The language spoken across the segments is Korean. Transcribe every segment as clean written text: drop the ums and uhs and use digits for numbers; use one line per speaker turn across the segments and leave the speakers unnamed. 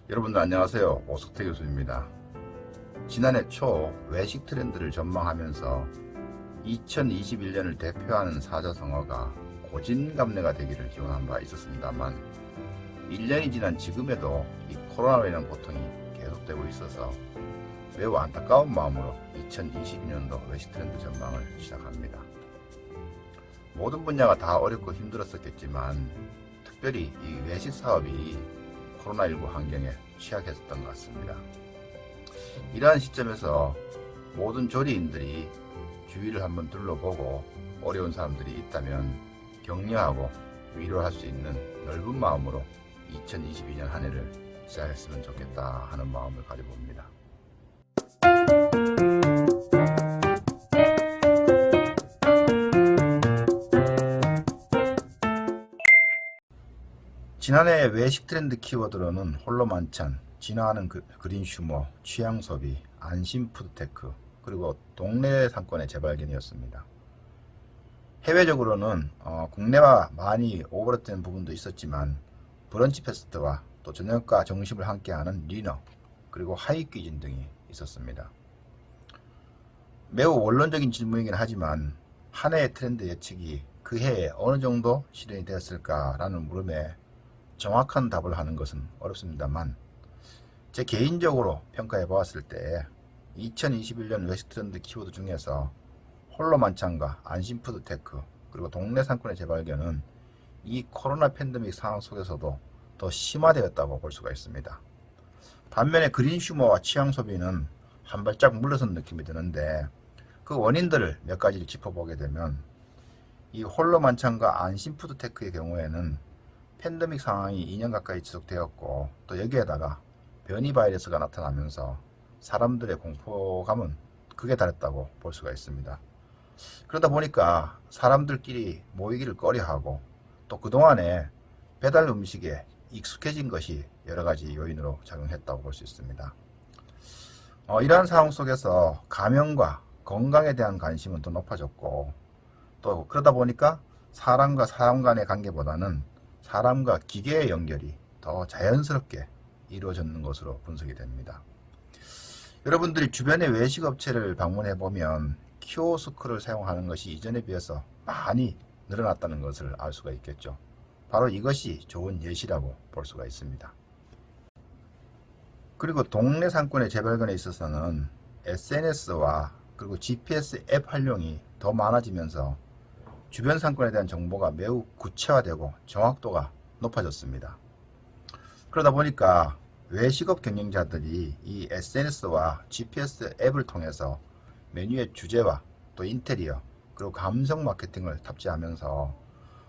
여러분들 안녕하세요. 오석태 교수입니다. 지난해 초 외식 트렌드를 전망하면서 2021년을 대표하는 사자성어가 고진감래가 되기를 기원한 바 있었습니다만 1년이 지난 지금에도 이 코로나로 인한 고통이 계속되고 있어서 매우 안타까운 마음으로 2022년도 외식 트렌드 전망을 시작합니다. 모든 분야가 다 어렵고 힘들었었겠지만 특별히 이 외식 사업이 코로나19 환경에 취약했었던 것 같습니다. 이러한 시점에서 모든 조리인들이 주위를 한번 둘러보고 어려운 사람들이 있다면 격려하고 위로할 수 있는 넓은 마음으로 2022년 한 해를 시작했으면 좋겠다 하는 마음을 가져봅니다. 지난해 외식 트렌드 키워드로는 홀로 만찬, 진화하는 그린 휴머, 취향 소비, 안심 푸드테크, 그리고 동네 상권의 재발견이었습니다. 해외적으로는 국내와 많이 오버랩된 부분도 있었지만 브런치 패스트와 또 저녁과 점심을 함께하는 디너, 그리고 하이 퀴진 등이 있었습니다. 매우 원론적인 질문이긴 하지만 한 해의 트렌드 예측이 그 해에 어느 정도 실현이 되었을까라는 물음에 정확한 답을 하는 것은 어렵습니다만 제 개인적으로 평가해 보았을 때 2021년 외식 트렌드 키워드 중에서 홀로 만찬과 안심 푸드테크 그리고 동네 상권의 재발견은 이 코로나 팬데믹 상황 속에서도 더 심화되었다고 볼 수가 있습니다. 반면에 그린 휴머와 취향 소비는 한 발짝 물러선 느낌이 드는데 그 원인들을 몇 가지를 짚어보게 되면 이 홀로 만찬과 안심 푸드테크의 경우에는 팬데믹 상황이 2년 가까이 지속되었고 또 여기에다가 변이 바이러스가 나타나면서 사람들의 공포감은 극에 달했다고 볼 수가 있습니다. 그러다 보니까 사람들끼리 모이기를 꺼려하고 또 그동안에 배달 음식에 익숙해진 것이 여러 가지 요인으로 작용했다고 볼 수 있습니다. 이러한 상황 속에서 감염과 건강에 대한 관심은 더 높아졌고 또 그러다 보니까 사람과 사람 간의 관계보다는 사람과 기계의 연결이 더 자연스럽게 이루어졌는 것으로 분석이 됩니다. 여러분들이 주변의 외식업체를 방문해 보면 키오스크를 사용하는 것이 이전에 비해서 많이 늘어났다는 것을 알 수가 있겠죠. 바로 이것이 좋은 예시라고 볼 수가 있습니다. 그리고 동네 상권의 재발견에 있어서는 SNS와 그리고 GPS 앱 활용이 더 많아지면서 주변 상권에 대한 정보가 매우 구체화되고 정확도가 높아졌습니다. 그러다 보니까 외식업 경영자들이 이 SNS와 GPS 앱을 통해서 메뉴의 주제와 또 인테리어 그리고 감성 마케팅을 탑재하면서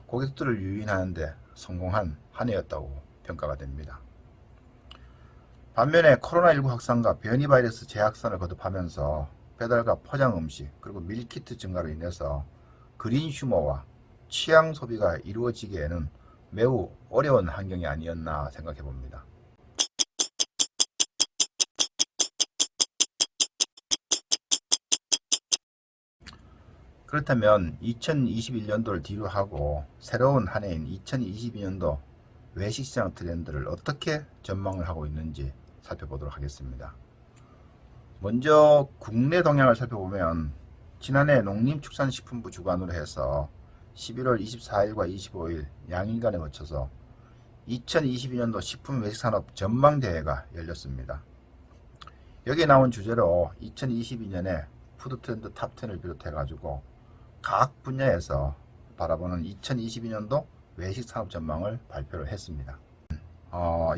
고객들을 유인하는 데 성공한 한 해였다고 평가가 됩니다. 반면에 코로나19 확산과 변이 바이러스 재확산을 거듭하면서 배달과 포장 음식 그리고 밀키트 증가로 인해서 그린 휴머와 취향 소비가 이루어지기에는 매우 어려운 환경이 아니었나 생각해 봅니다. 그렇다면 2021년도를 뒤로 하고 새로운 한 해인 2022년도 외식시장 트렌드를 어떻게 전망을 하고 있는지 살펴보도록 하겠습니다. 먼저 국내 동향을 살펴보면 지난해 농림축산식품부 주관으로 해서 11월 24일과 25일 양일간에 거쳐서 2022년도 식품외식산업 전망대회가 열렸습니다. 여기에 나온 주제로 2022년에 푸드트렌드 탑10을 비롯해가지고 각 분야에서 바라보는 2022년도 외식산업 전망을 발표를 했습니다.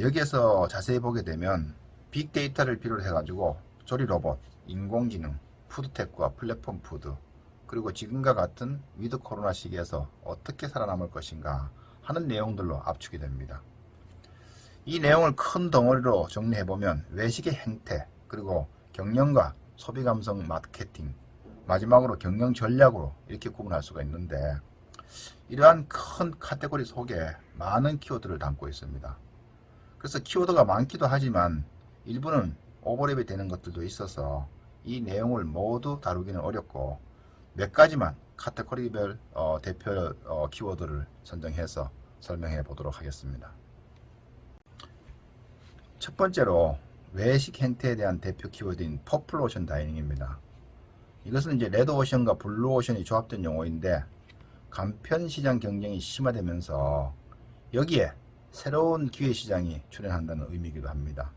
여기에서 자세히 보게 되면 빅데이터를 비롯해가지고 조리로봇, 인공지능, 푸드테크와 플랫폼 푸드 그리고 지금과 같은 위드 코로나 시기에서 어떻게 살아남을 것인가 하는 내용들로 압축이 됩니다. 이 내용을 큰 덩어리로 정리해보면 외식의 행태 그리고 경영과 소비 감성 마케팅 마지막으로 경영 전략으로 이렇게 구분할 수가 있는데 이러한 큰 카테고리 속에 많은 키워드를 담고 있습니다. 그래서 키워드가 많기도 하지만 일부는 오버랩이 되는 것들도 있어서 이 내용을 모두 다루기는 어렵고 몇 가지만 카테고리별 대표 키워드를 선정해서 설명해 보도록 하겠습니다. 첫 번째로 외식 행태에 대한 대표 키워드인 퍼플 오션 다이닝입니다. 이것은 이제 레드 오션과 블루 오션이 조합된 용어인데 간편 시장 경쟁이 심화되면서 여기에 새로운 기회 시장이 출현한다는 의미이기도 합니다.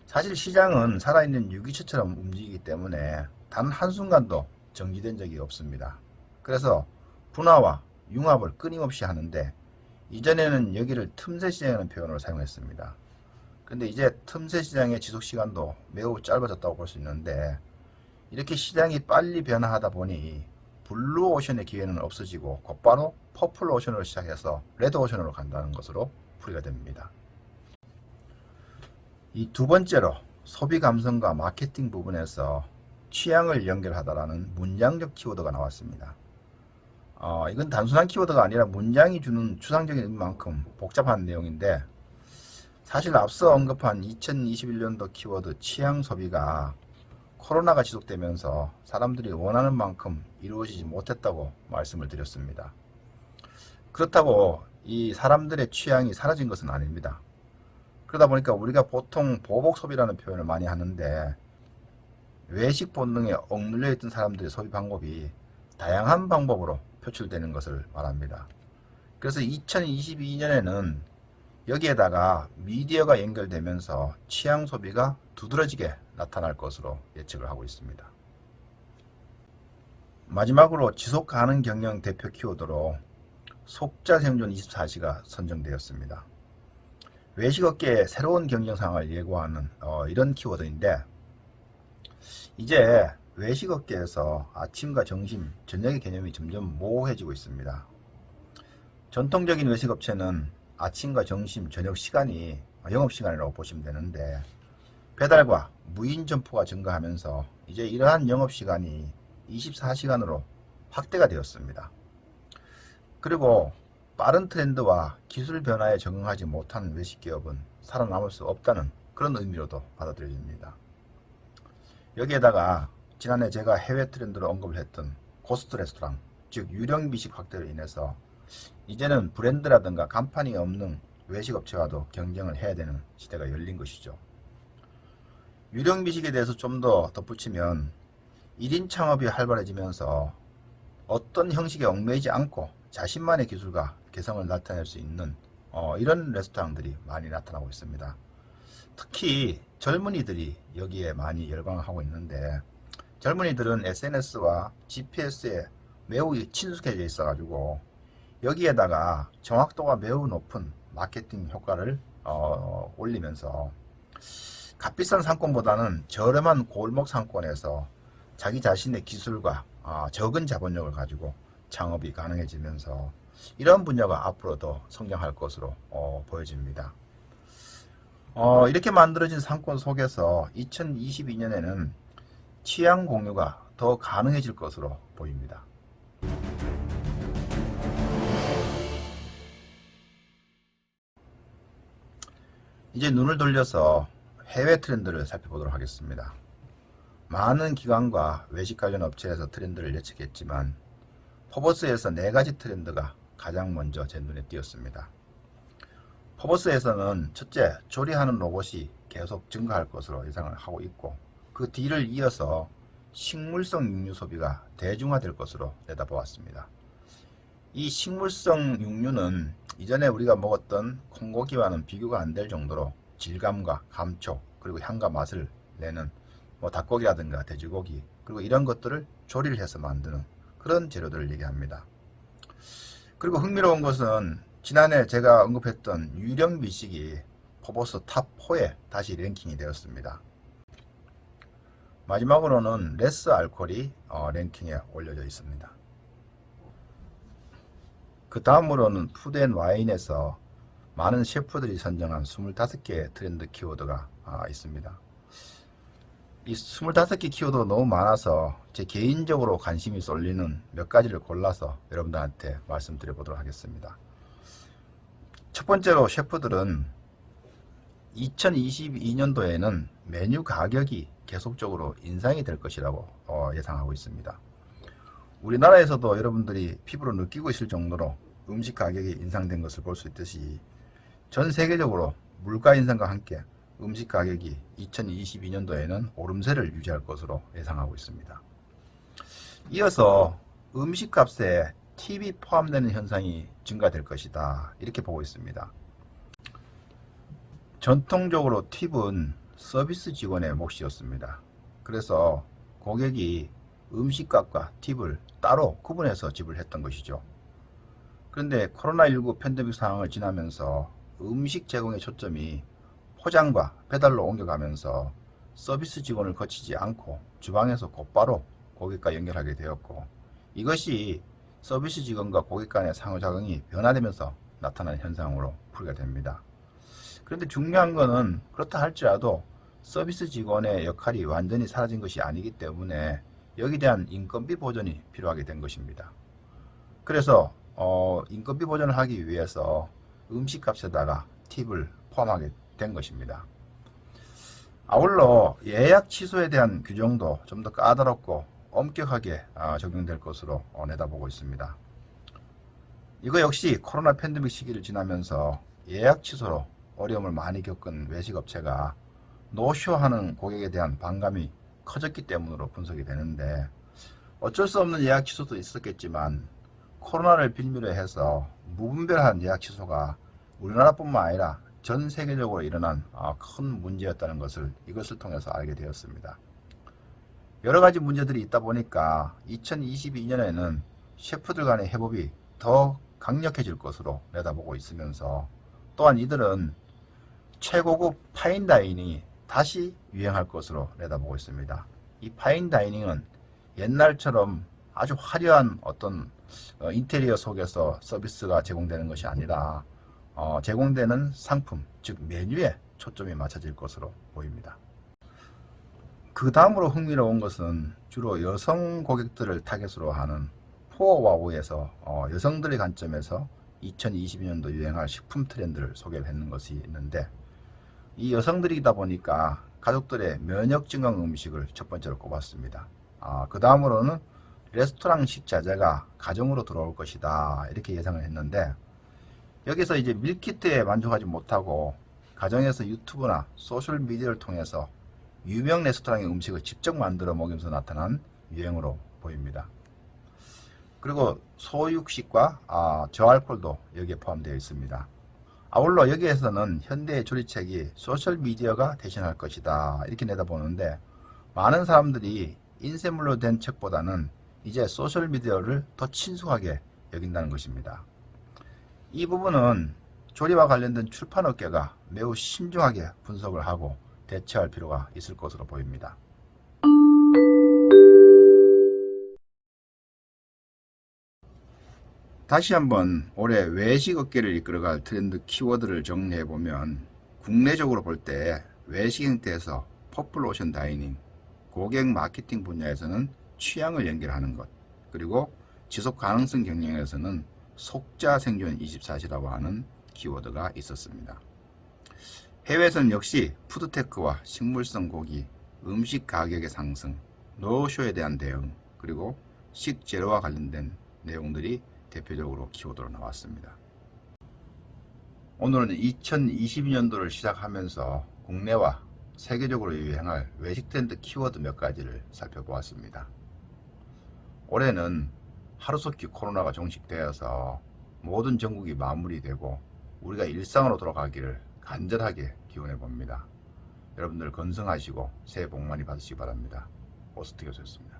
사실 시장은 살아있는 유기체처럼 움직이기 때문에 단 한순간도 정지된 적이 없습니다. 그래서 분화와 융합을 끊임없이 하는데 이전에는 여기를 틈새 시장이라는 표현을 사용했습니다. 근데 이제 틈새 시장의 지속 시간도 매우 짧아졌다고 볼 수 있는데 이렇게 시장이 빨리 변화하다 보니 블루 오션의 기회는 없어지고 곧바로 퍼플 오션으로 시작해서 레드 오션으로 간다는 것으로 풀이가 됩니다. 이 두 번째로 소비 감성과 마케팅 부분에서 취향을 연결하다라는 문장적 키워드가 나왔습니다. 이건 단순한 키워드가 아니라 문장이 주는 추상적인 의미만큼 복잡한 내용인데 사실 앞서 언급한 2021년도 키워드 취향 소비가 코로나가 지속되면서 사람들이 원하는 만큼 이루어지지 못했다고 말씀을 드렸습니다. 그렇다고 이 사람들의 취향이 사라진 것은 아닙니다. 그러다 보니까 우리가 보통 보복 소비라는 표현을 많이 하는데 외식 본능에 억눌려 있던 사람들의 소비 방법이 다양한 방법으로 표출되는 것을 말합니다. 그래서 2022년에는 여기에다가 미디어가 연결되면서 취향 소비가 두드러지게 나타날 것으로 예측을 하고 있습니다. 마지막으로 지속 가능 경영 대표 키워드로 속자 생존 24시가 선정되었습니다. 외식업계의 새로운 경쟁 상황을 예고하는 이런 키워드인데 이제 외식업계에서 아침과 점심, 저녁의 개념이 점점 모호해지고 있습니다. 전통적인 외식업체는 아침과 점심, 저녁 시간이 영업시간이라고 보시면 되는데 배달과 무인 점포가 증가하면서 이제 이러한 영업시간이 24시간으로 확대가 되었습니다. 그리고 빠른 트렌드와 기술 변화에 적응하지 못한 외식기업은 살아남을 수 없다는 그런 의미로도 받아들여집니다. 여기에다가 지난해 제가 해외 트렌드로 언급을 했던 고스트 레스토랑, 즉 유령 미식 확대로 인해서 이제는 브랜드라든가 간판이 없는 외식업체와도 경쟁을 해야 되는 시대가 열린 것이죠. 유령 미식에 대해서 좀 더 덧붙이면 1인 창업이 활발해지면서 어떤 형식에 얽매이지 않고 자신만의 기술과 개성을 나타낼 수 있는 이런 레스토랑들이 많이 나타나고 있습니다. 특히 젊은이들이 여기에 많이 열광하고 있는데 젊은이들은 SNS와 GPS에 매우 친숙해져 있어 가지고 여기에다가 정확도가 매우 높은 마케팅 효과를 올리면서 값비싼 상권보다는 저렴한 골목 상권에서 자기 자신의 기술과 적은 자본력을 가지고 창업이 가능해지면서 이런 분야가 앞으로 더 성장할 것으로 보여집니다. 이렇게 만들어진 상권 속에서 2022년에는 취향 공유가 더 가능해질 것으로 보입니다. 이제 눈을 돌려서 해외 트렌드를 살펴보도록 하겠습니다. 많은 기관과 외식 관련 업체에서 트렌드를 예측했지만 포버스에서 4가지 트렌드가 가장 먼저 제 눈에 띄었습니다. 포버스에서는 첫째, 조리하는 로봇이 계속 증가할 것으로 예상을 하고 있고 그 뒤를 이어서 식물성 육류 소비가 대중화될 것으로 내다보았습니다. 이 식물성 육류는 이전에 우리가 먹었던 콩고기와는 비교가 안 될 정도로 질감과 감촉 그리고 향과 맛을 내는 닭고기라든가 돼지고기 그리고 이런 것들을 조리를 해서 만드는 그런 재료들을 얘기합니다. 그리고 흥미로운 것은 지난해 제가 언급했던 유령 미식이 포버스 탑4에 다시 랭킹이 되었습니다. 마지막으로는 레스 알코올이 랭킹에 올려져 있습니다. 그 다음으로는 푸드앤와인에서 많은 셰프들이 선정한 25개의 트렌드 키워드가 있습니다. 이 25개 키워드가 너무 많아서 제 개인적으로 관심이 쏠리는 몇 가지를 골라서 여러분들한테 말씀드려 보도록 하겠습니다. 첫 번째로 셰프들은 2022년도에는 메뉴 가격이 계속적으로 인상이 될 것이라고 예상하고 있습니다. 우리나라에서도 여러분들이 피부로 느끼고 있을 정도로 음식 가격이 인상된 것을 볼 수 있듯이 전 세계적으로 물가 인상과 함께 음식 가격이 2022년도에는 오름세를 유지할 것으로 예상하고 있습니다. 이어서 음식값에 팁이 포함되는 현상이 증가될 것이다, 이렇게 보고 있습니다. 전통적으로 팁은 서비스 직원의 몫이었습니다. 그래서 고객이 음식값과 팁을 따로 구분해서 지불했던 것이죠. 그런데 코로나19 팬데믹 상황을 지나면서 음식 제공의 초점이 포장과 배달로 옮겨가면서 서비스 직원을 거치지 않고 주방에서 곧바로 고객과 연결하게 되었고, 이것이 서비스 직원과 고객 간의 상호작용이 변화되면서 나타나는 현상으로 풀이가 됩니다. 그런데 중요한 것은 그렇다 할지라도 서비스 직원의 역할이 완전히 사라진 것이 아니기 때문에 여기에 대한 인건비 보전이 필요하게 된 것입니다. 그래서 인건비 보전을 하기 위해서 음식값에다가 팁을 포함하게 된 것입니다. 아울러 예약 취소에 대한 규정도 좀 더 까다롭고 엄격하게 적용될 것으로 내다보고 있습니다. 이거 역시 코로나 팬데믹 시기를 지나면서 예약 취소로 어려움을 많이 겪은 외식업체가 노쇼하는 고객에 대한 반감이 커졌기 때문으로 분석이 되는데, 어쩔 수 없는 예약 취소도 있었겠지만 코로나를 빌미로 해서 무분별한 예약 취소가 우리나라뿐만 아니라 전 세계적으로 일어난 큰 문제였다는 것을 이것을 통해서 알게 되었습니다. 여러 가지 문제들이 있다 보니까 2022년에는 셰프들 간의 협업이 더 강력해질 것으로 내다보고 있으면서, 또한 이들은 최고급 파인다이닝이 다시 유행할 것으로 내다보고 있습니다. 이 파인다이닝은 옛날처럼 아주 화려한 어떤 인테리어 속에서 서비스가 제공되는 것이 아니라 제공되는 상품, 즉 메뉴에 초점이 맞춰질 것으로 보입니다. 그 다음으로 흥미로운 것은 주로 여성 고객들을 타겟으로 하는 포어와우에서 여성들의 관점에서 2022년도 유행할 식품 트렌드를 소개를 했는 것이 있는데, 이 여성들이다 보니까 가족들의 면역 증강 음식을 첫 번째로 꼽았습니다. 그 다음으로는 레스토랑 식자재가 가정으로 들어올 것이다, 이렇게 예상을 했는데, 여기서 이제 밀키트에 만족하지 못하고 가정에서 유튜브나 소셜 미디어를 통해서 유명 레스토랑의 음식을 직접 만들어 먹으면서 나타난 유행으로 보입니다. 그리고 소육식과 저알콜도 여기에 포함되어 있습니다. 아울러 여기에서는 현대의 조리책이 소셜미디어가 대신할 것이다, 이렇게 내다보는데, 많은 사람들이 인쇄물로 된 책보다는 이제 소셜미디어를 더 친숙하게 여긴다는 것입니다. 이 부분은 조리와 관련된 출판업계가 매우 신중하게 분석을 하고 대처할 필요가 있을 것으로 보입니다. 다시 한번 올해 외식업계를 이끌어갈 트렌드 키워드를 정리해보면, 국내적으로 볼 때 외식 형태에서 퍼플오션 다이닝, 고객 마케팅 분야에서는 취향을 연결하는 것, 그리고 지속 가능성 경영에서는 속자 생존 24시라고 하는 키워드가 있었습니다. 해외에서는 역시 푸드테크와 식물성 고기, 음식 가격의 상승, 노쇼에 대한 대응, 그리고 식재료와 관련된 내용들이 대표적으로 키워드로 나왔습니다. 오늘은 2022년도를 시작하면서 국내와 세계적으로 유행할 외식 트렌드 키워드 몇 가지를 살펴보았습니다. 올해는 하루속히 코로나가 종식되어서 모든 전국이 마무리되고 우리가 일상으로 돌아가기를 간절하게 기원해 봅니다. 여러분들 건승하시고 새해 복 많이 받으시기 바랍니다. 오스트 교수였습니다.